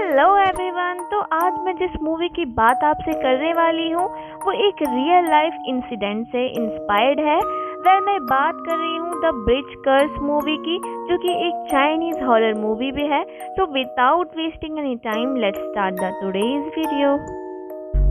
Hello everyone. तो आज मैं जिस मूवी की बात आपसे करने वाली हूँ वो एक रियल लाइफ इंसिडेंट से इंस्पायर्ड है। मैं बात कर रही हूँ द ब्रिज कर्स मूवी की, जो कि एक चाइनीज हॉरर मूवी भी है। So without wasting any time let's start the today's video.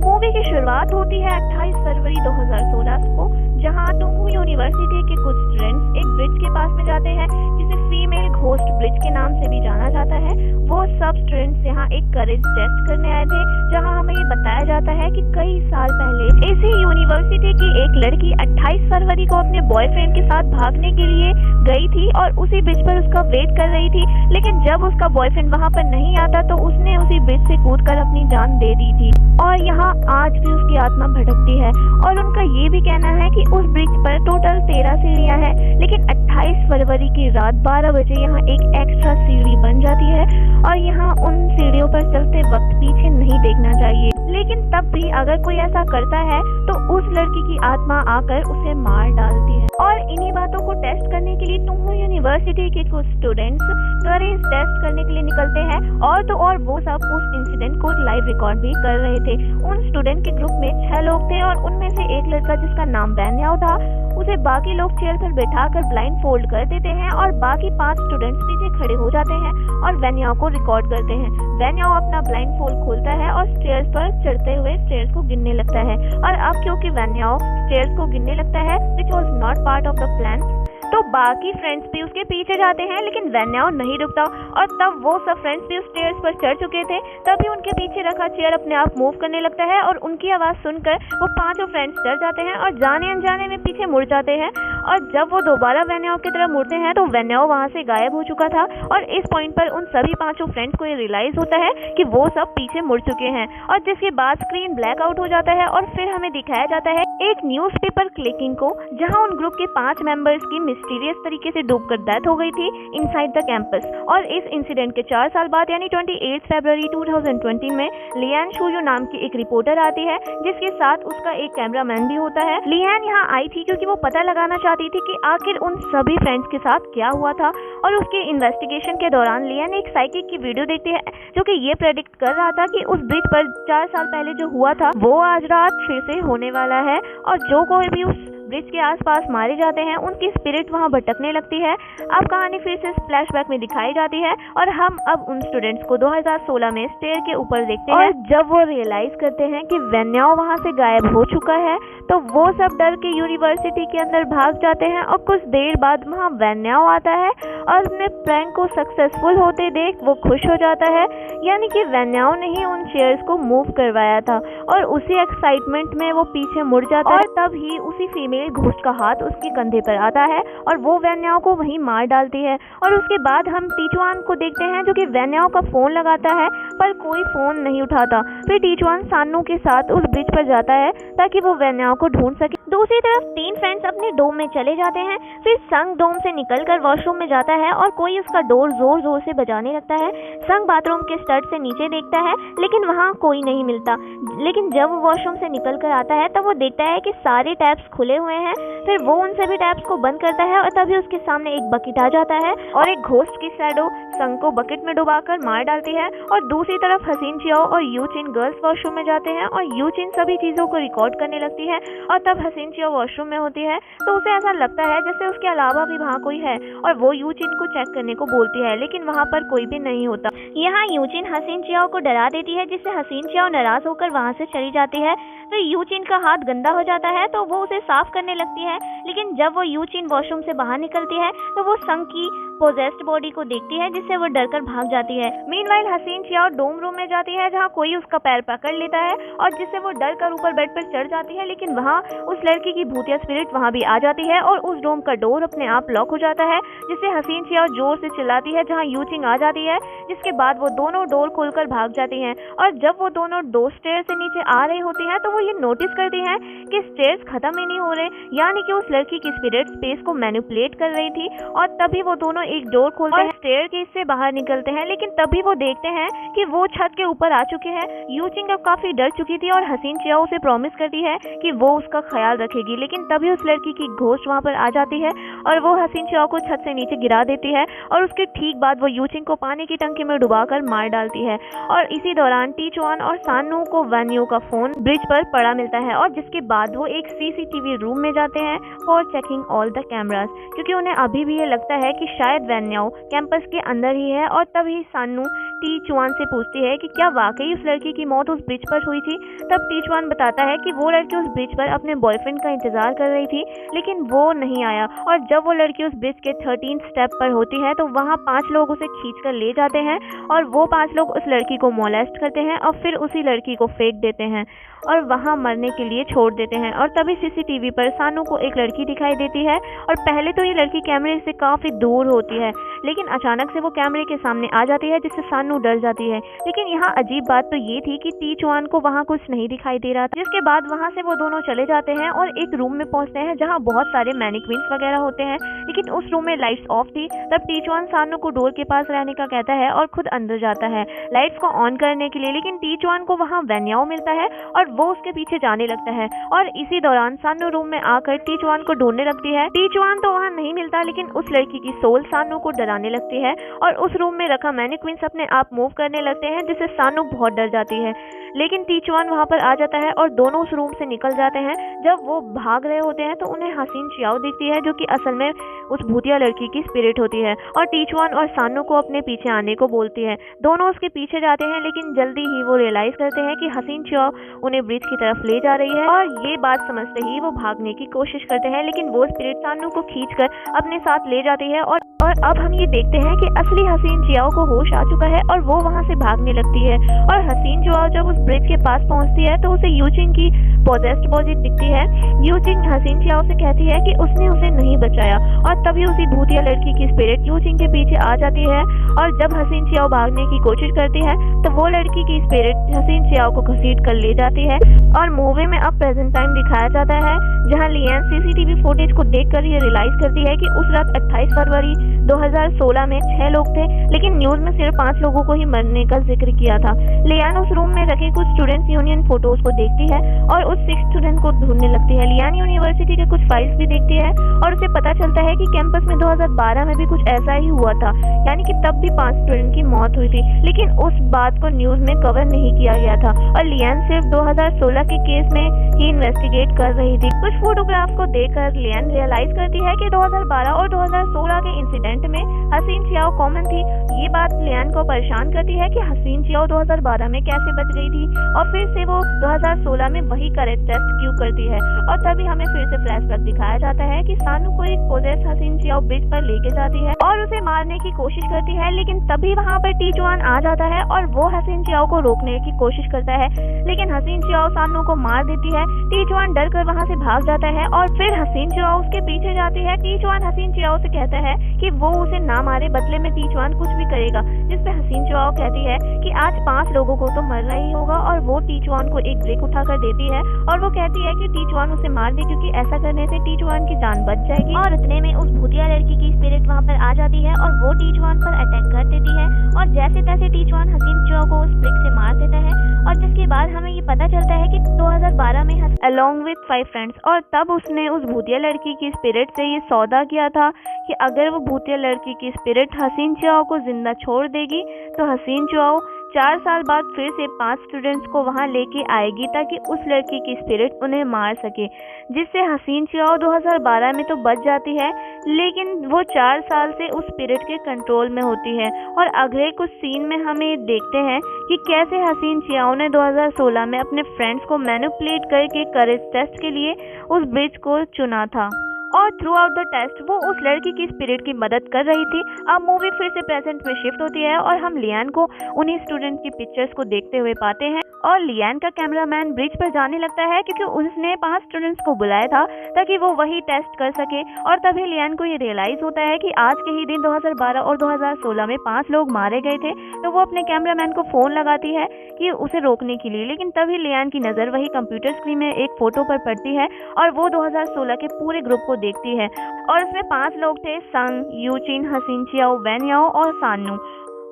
Movie की शुरुआत होती है 28 फरवरी 2016 को, जहां टोंगू यूनिवर्सिटी के कुछ स्टूडेंट्स एक ब्रिज के पास में जाते हैं जिसे फीमेल घोस्ट ब्रिज के नाम से भी जाना जाता है। वो सब स्टूडेंट्स यहाँ एक करेज टेस्ट करने आए थे, जहां हमें ये बताया जाता है कि कई साल पहले इसी यूनिवर्सिटी की एक लड़की 28 फरवरी को अपने बॉयफ्रेंड के साथ भागने के लिए गई थी और उसी ब्रिज पर उसका वेट कर रही थी। लेकिन जब उसका बॉयफ्रेंड वहाँ पर नहीं आता तो उसने उसी ब्रिज से कूदकर अपनी जान दे दी थी और यहाँ आज भी उसकी आत्मा भटकती है। और उनका ये भी कहना है कि उस ब्रिज पर टोटल 13 सीढ़ियां हैं, लेकिन 28 फरवरी की रात 12 बजे यहाँ एक एक्स्ट्रा सीढ़ी बन जाती है और यहाँ उन सीढ़ियों पर चलते वक्त पीछे नहीं देखना चाहिए। लेकिन तब भी अगर कोई ऐसा करता है तो उस लड़की की आत्मा आकर उसे मार डालती है। और इन्हीं बातों को टेस्ट करने के लिए टोंगू यूनिवर्सिटी के कुछ स्टूडेंट्स करेज टेस्ट करने के लिए निकलते हैं और तो और वो सब उस इंसिडेंट को लाइव रिकॉर्ड भी कर रहे थे। उन स्टूडेंट के ग्रुप में 6 लोग थे और उनमें से एक लड़का जिसका नाम वैन्याओ था, उसे बाकी लोग चेयर पर बैठाकर ब्लाइंड फोल्ड कर देते हैं और बाकी 5 स्टूडेंट्स पीछे खड़े हो जाते हैं और वैन्याओ को रिकॉर्ड करते हैं। वैन्याओ अपना ब्लाइंड फोल्ड खोलता है और स्टेयर्स पर चढ़ते हुए स्टेयर्स को गिनने लगता है। और अब क्योंकि वैन्याओ स्टेयर्स को गिनने लगता है which was not part of the plan, तो बाकी फ्रेंड्स भी उसके पीछे जाते हैं, लेकिन वैन्याओ नहीं रुकता। और तब वो सब फ्रेंड्स भी उस स्टेयर्स पर चढ़ चुके थे, तभी उनके पीछे रखा चेयर अपने आप मूव करने लगता है और उनकी आवाज़ सुनकर वो 5 फ्रेंड्स डर जाते हैं और जाने अनजाने में पीछे मुड़ जाते हैं। और जब वो दोबारा वैन्याओ की तरफ मुड़ते हैं तो वैन्याओ वहाँ से गायब हो चुका था। और इस पॉइंट पर उन सभी 5 फ्रेंड्स को ये रियलाइज होता है कि वो सब पीछे मुड़ चुके हैं, और जिसके बाद स्क्रीन ब्लैक आउट हो जाता है और फिर हमें दिखाया जाता है एक न्यूज़पेपर क्लिकिंग को, जहाँ उन ग्रुप के 5 मेंबर्स की मिस्टीरियस तरीके से डूबकर डेथ हो गई थी इनसाइड द कैंपस। और इस इंसिडेंट के 4 साल बाद यानी 28 फरवरी 2020 में लियान शुयू नाम की एक रिपोर्टर आती है, जिसके साथ उसका एक कैमरामैन भी होता है। लियान यहाँ आई थी क्योंकि वो पता लगाना चाहती थी कि आखिर उन सभी फ्रेंड्स के साथ क्या हुआ था। और उसके इन्वेस्टिगेशन के दौरान लियान एक साइकिक की वीडियो देखती है जो कि ये प्रेडिक्ट कर रहा था कि उस ब्रिज पर 4 साल पहले जो हुआ था वो आज रात फिर से होने वाला है, और जो कोई भी उस ब्रिज के आसपास मारे जाते हैं उनकी स्पिरिट वहां भटकने लगती है। अब कहानी फिर से फ्लैशबैक में दिखाई जाती है और हम अब उन स्टूडेंट्स को 2016 में स्टेयर के ऊपर देखते हैं। जब वो रियलाइज करते हैं कि वैन्याओ वहां से गायब हो चुका है तो वो सब डर के यूनिवर्सिटी के अंदर भाग जाते हैं। और कुछ देर बाद वहां वैन्याओ आता है और अपने प्रैंक को सक्सेसफुल होते देख वो खुश हो जाता है, यानी कि वैन्याओ ने ही उन चेयर्स को मूव करवाया था। और उसी एक्साइटमेंट में वो पीछे मुड़ जाता है और तब ही उसी फीमेल घोस्ट का हाथ उसके कंधे पर आता है और वो वैन्याओ को वहीं मार डालती है। और उसके बाद हम टीचुआन को देखते हैं जो कि वैन्याओ का फोन लगाता है पर कोई फोन नहीं उठाता। फिर टीचुआन सानू के साथ उस ब्रिज पर जाता है ताकि वो वैन्याओ को ढूंढ सके। दूसरी तरफ 3 फ्रेंड्स अपने डोम में चले जाते हैं। फिर संग डोम से निकलकर वॉशरूम में जाता है और कोई उसका डोर जोर जोर से बजाने लगता है। संग बाथरूम के स्टड से नीचे देखता है लेकिन वहाँ कोई नहीं मिलता। लेकिन जब वो वॉशरूम से निकल कर आता है तब वो देखता है कि सारे टैप्स खुले हुए हैं। फिर वो उन सभी टैप्स को बंद करता है और तभी उसके सामने एक बकेट आ जाता है और एक घोस्ट की शैडो संग को बकेट में डुबाकर मार डालती है। और दूसरी तरफ हसीन चियाओ और यूचिन गर्ल्स वॉशरूम में जाते हैं और यूचिन सभी चीजों को रिकॉर्ड करने लगती है। और तब हसीन चियाओ वॉशरूम में होती है तो उसे ऐसा लगता है जैसे उसके अलावा भी वहाँ कोई है और वो यूचिन को चेक करने को बोलती है, लेकिन वहाँ पर कोई भी नहीं होता। यहाँ यूचिन हसीन चियाओ को डरा देती है जिससे हसीन चियाओ नाराज होकर वहाँ से चली जाती है। फिर यूचिन का हाथ गंदा हो जाता है तो वो उसे साफ करने लगती है, लेकिन जब वो यूचिन वॉशरूम से बाहर निकलती है तो वो संग की पोजेस्ड बॉडी को देखती है जिससे वो डरकर भाग जाती है। मीनवाइल हसीन चियाओ डोम रूम में जाती है जहाँ कोई उसका पैर पकड़ लेता है और जिससे वो डर कर ऊपर बेड पर चढ़ जाती है, लेकिन वहाँ उस लड़की की भूतिया स्पिरिट वहाँ भी आ जाती है और उस डोम का डोर अपने आप लॉक हो जाता है, जिससे हसीन चियाओ जोर से चिल्लाती है जहाँ यूचिन आ जाती है, जिसके बाद वो दोनों डोर खोलकर भाग जाती हैं। और जब वो दोनों 2 स्टेयर से नीचे आ रही होती हैं तो वो ये नोटिस करती हैं कि स्टेयर्स खत्म ही नहीं हो रहे, यानी कि उस लड़की की स्पिरिट स्पेस को मैनिपुलेट कर रही थी। और तभी वो दोनों एक डोर खोलते हैं, स्टेयरकेस से बाहर निकलते हैं, लेकिन तभी वो देखते हैं कि वो छत के ऊपर आ चुके हैं। यूचिंग अब काफी डर चुकी थी और हसीन चियाओ उसे प्रॉमिस करती है कि वो उसका ख्याल रखेगी, लेकिन तभी उस लड़की की घोस्ट वहाँ पर आ जाती है और वो हसीन चियाओ को छत से नीचे गिरा देती है और उसके ठीक बाद वो यूचिंग को पानी की टंकी में डुबाकर मार डालती है। और इसी दौरान टीचुआन और सानू को वैन्यू का फोन ब्रिज पर पड़ा मिलता है और जिसके बाद वो एक सीसीटीवी रूम में जाते हैं for checking all the cameras, क्योंकि उन्हें अभी भी ये लगता है कि शायद वैन्यू कैंपस के अंदर ही है। और तभी सानू टीचुआन से पूछती है कि क्या वाकई उस लड़की की मौत उस ब्रिज पर हुई थी। तब टीचुआन बताता है कि वो लड़की उस ब्रिज पर अपने बॉयफ्रेंड का इंतजार कर रही थी, लेकिन वो नहीं आया। और जब वो लड़की उस ब्रिज के 13 स्टेप पर होती है तो वहाँ 5 लोग उसे खींचकर ले जाते हैं और वो 5 लोग उस लड़की को मोलेस्ट करते हैं और फिर उसी लड़की को फेंक देते हैं और वहाँ मरने के लिए छोड़ देते हैं। और तभी सीसीटीवी पर सानू को एक लड़की दिखाई देती है और पहले तो ये लड़की कैमरे से काफ़ी दूर होती है, लेकिन अचानक से वो कैमरे के सामने आ जाती है जिससे सानू डर जाती है। लेकिन यहाँ अजीब बात तो ये थी कि टीचुआन को वहाँ कुछ नहीं दिखाई दे रहा था, जिसके बाद वहाँ से वो दोनों चले जाते हैं और एक रूम में पहुँचते हैं जहाँ बहुत सारे मैनिक्विन्स वगैरह होते हैं, लेकिन उस रूम में लाइट्स ऑफ थी। तब टीचुआन सानू को डोर के पास रहने का कहता है और खुद अंदर जाता है लाइट्स को ऑन करने के लिए, लेकिन टीचुआन को वहाँ वैन्याओ मिलता है और वो उसके पीछे जाने लगता है। और इसी दौरान सानू रूम में आकर टीचुआन को ढूंढने लगती है। टीचुआन तो वहाँ नहीं मिलता, लेकिन उस लड़की की सोल सानू को डराने लगती है और उस रूम में रखा मैनिक्विन्स अपने आप मूव करने लगते हैं, जिससे सानू बहुत डर जाती है। लेकिन टीचुआन वहाँ पर आ जाता है और दोनों उस रूम से निकल जाते हैं। जब वो भाग रहे होते हैं तो उन्हें हसीन चियाओ दिखती है, जो कि असल में उस भूतिया लड़की की स्पिरिट होती है और टीचुआन और सानू को अपने पीछे आने को बोलती है। दोनों उसके पीछे जाते हैं, लेकिन जल्दी ही वो रियलाइज करते हैं कि हसीन चियाओ उन्हें ब्रिज की तरफ ले जा रही है और ये बात समझते ही वो भागने की कोशिश करते हैं, लेकिन वो स्पिरिट सानू को खींचकर अपने साथ ले जाती है। और अब हम ये देखते हैं कि असली हसीन चियाओ को होश आ चुका है और वो वहाँ से भागने लगती है। और हसीन चियाओ जब उस ब्रिज के पास पहुँचती है तो उसे यूचिंग की पोजेस्ड बॉडी दिखती है। यूचिंग हसीन चियाओ से कहती है कि उसने उसे नहीं बचाया और तभी उसी भूतिया लड़की की स्पिरिट यूचिंग के पीछे आ जाती है। और जब हसीन चियाओ भागने की कोशिश करती है तो वो लड़की की स्पिरिट हसीन चियाओ को घसीट कर ले जाती है। और मूवी में अब प्रेजेंट टाइम दिखाया जाता है, जहाँ लियान सीसीटीवी फुटेज को देखकर ये रियलाइज करती है कि उस रात 28 फरवरी 2016 में 6 लोग थे, लेकिन न्यूज में सिर्फ 5 लोगों को ही मरने का जिक्र किया था। लियान उस रूम में रखे कुछ स्टूडेंट्स यूनियन फोटोज को देखती है और उस 6 स्टूडेंट को ढूंढने लगती है। लियान यूनिवर्सिटी के कुछ फाइल्स भी देखती है और उसे पता चलता है कि कैंपस में 2012 में भी कुछ ऐसा ही हुआ था, यानी कि तब भी 5 स्टूडेंट की मौत हुई थी, लेकिन उस बात को न्यूज में कवर नहीं किया गया था और लियान सिर्फ 2016 के केस में ही इन्वेस्टिगेट कर रही थी। कुछ फोटोग्राफ को देखकर लियान रियलाइज करती है कि 2012 और 2016 के इंसिडेंट में हसीन चियाओ कॉमन थी। ये बात लियान को परेशान करती है कि हसीन चियाओ 2012 में कैसे बच गई थी और फिर से वो 2016 में वही करेक्ट टेस्ट क्यों करती है। और तभी हमें फिर से फ्लैशबैक दिखाया जाता है कि सानू को एक पोजेस हसीन चियाओ ब्रिज पर लेके जाती है और उसे मारने की कोशिश करती है, लेकिन तभी वहाँ पर टीचुआन आ जाता है और वो हसीन चियाओ को रोकने की कोशिश करता है, लेकिन हसीन चियाओ सानू को मार देती है। टीचुआन डर कर वहाँ से भाग जाता है और फिर हसीन चियाओ उसके पीछे जाती है। टीचुआन हसीन चियाओ से कहता है कि वो उसे ना मारे, बदले में टीचुआन कुछ भी करेगा, जिसपे हसीन चियाओ कहती है कि आज 5 लोगों को तो मरना ही होगा। और वो टीचुआन को एक ब्रेक उठाकर देती है और वो कहती है कि टीचुआन उसे मार दे, क्योंकि ऐसा करने से टीचुआन की जान बच जाएगी। और इतने में उस भूतिया लड़की की स्पिरिट वहाँ पर आ जाती है और वो टीचुआन पर अटैक कर देती है और जैसे तैसे टीचुआन हसीन चियाओ को उस ब्रिक से मार देता है। और जिसके बाद हमें ये पता चलता है कि 2012 में अलॉन्ग विथ 5 फ्रेंड्स, और तब उसने उस भूतिया लड़की की स्पिरिट से ये सौदा किया था कि अगर वो भूतिया लड़की की स्पिरिट हसीन चियाओ को जिंदा छोड़ देगी तो हसीन चियाओ 4 साल बाद फिर से 5 स्टूडेंट्स को वहाँ लेके आएगी ताकि उस लड़की की स्पिरिट उन्हें मार सके, जिससे हसीन चियाओ 2012 में तो बच जाती है, लेकिन वो 4 साल से उस स्पिरिट के कंट्रोल में होती है। और अगले कुछ सीन में हमें देखते हैं कि कैसे हसीन चियाओ ने 2016 में अपने फ्रेंड्स को मैनिपुलेट करके करेज टेस्ट के लिए उस ब्रिज को चुना था और थ्रू आउट द टेस्ट वो उस लड़की की स्पिरिट की मदद कर रही थी। अब मूवी फिर से प्रेजेंट में शिफ्ट होती है और हम लियान को उन्हीं स्टूडेंट की पिक्चर्स को देखते हुए पाते हैं और लियान का कैमरामैन ब्रिज पर जाने लगता है क्योंकि उसने 5 स्टूडेंट्स को बुलाया था ताकि वो वही टेस्ट कर सके। और तभी लियान को ये रियलाइज होता है कि आज के ही दिन 2012 और 2016 में 5 लोग मारे गए थे, तो वो अपने कैमरामैन को फोन लगाती है कि उसे रोकने के लिए। लेकिन तभी लियान की नज़र वही कंप्यूटर स्क्रीन में एक फोटो पर पड़ती है और वो 2016 के पूरे ग्रुप को देखती है और उसमें 5 लोग थे, संग, यूचिन, हसीन चियाओ, वैन याओ और सानू।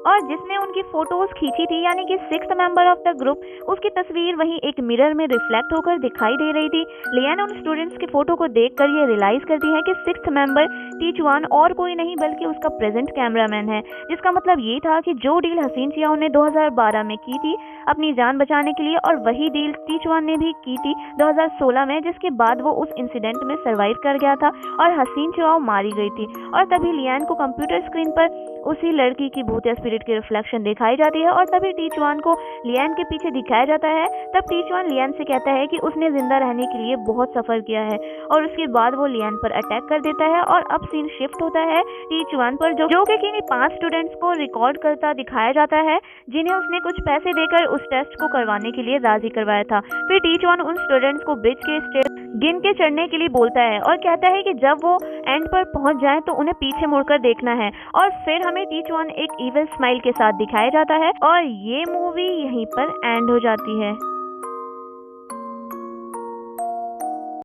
और जिसने उनकी फोटोज खींची थी यानी कि 6th member of the group, उसकी तस्वीर वहीं एक मिरर में रिफ्लेक्ट होकर दिखाई दे रही थी। लियान उन स्टूडेंट्स की फोटो को देखकर ये रियलाइज करती है कि 6th मेंबर टीचुआन और कोई नहीं बल्कि उसका प्रेजेंट कैमरामैन है, जिसका मतलब ये था कि जो डील हसीन चियाओ ने 2012 में की थी अपनी जान बचाने के लिए, और वही डील टीचुआन ने भी की थी 2016 में, जिसके बाद वो उस इंसिडेंट में सर्वाइव कर गया था और हसीन चियाओ मारी गई थी। और तभी लियान को कंप्यूटर स्क्रीन पर उसी लड़की की भूतिया स्पिरिट की रिफ्लेक्शन दिखाई जाती है और तभी टीचुआन को लियान के पीछे दिखाया जाता है। तब टीचुआन लियान से कहता है कि उसने जिंदा रहने के लिए बहुत सफर किया है और उसके बाद वो लियान पर अटैक कर देता है। और अब सीन शिफ्ट होता है टीचुआन पर, जो कि किन्हीं 5 स्टूडेंट्स को रिकॉर्ड करता दिखाया जाता है जिन्हें उसने कुछ पैसे देकर उस टेस्ट को करवाने के लिए राजी करवाया था। फिर टीचुआन उन स्टूडेंट्स को ब्रिज के स्टेप गिन के चढ़ने के लिए बोलता है और कहता है कि जब वो एंड पर पहुंच जाए तो उन्हें पीछे मुड़कर देखना है। और फिर हमें टीचुआन एक इविल स्माइल के साथ दिखाया जाता है और ये मूवी यहीं पर एंड हो जाती है।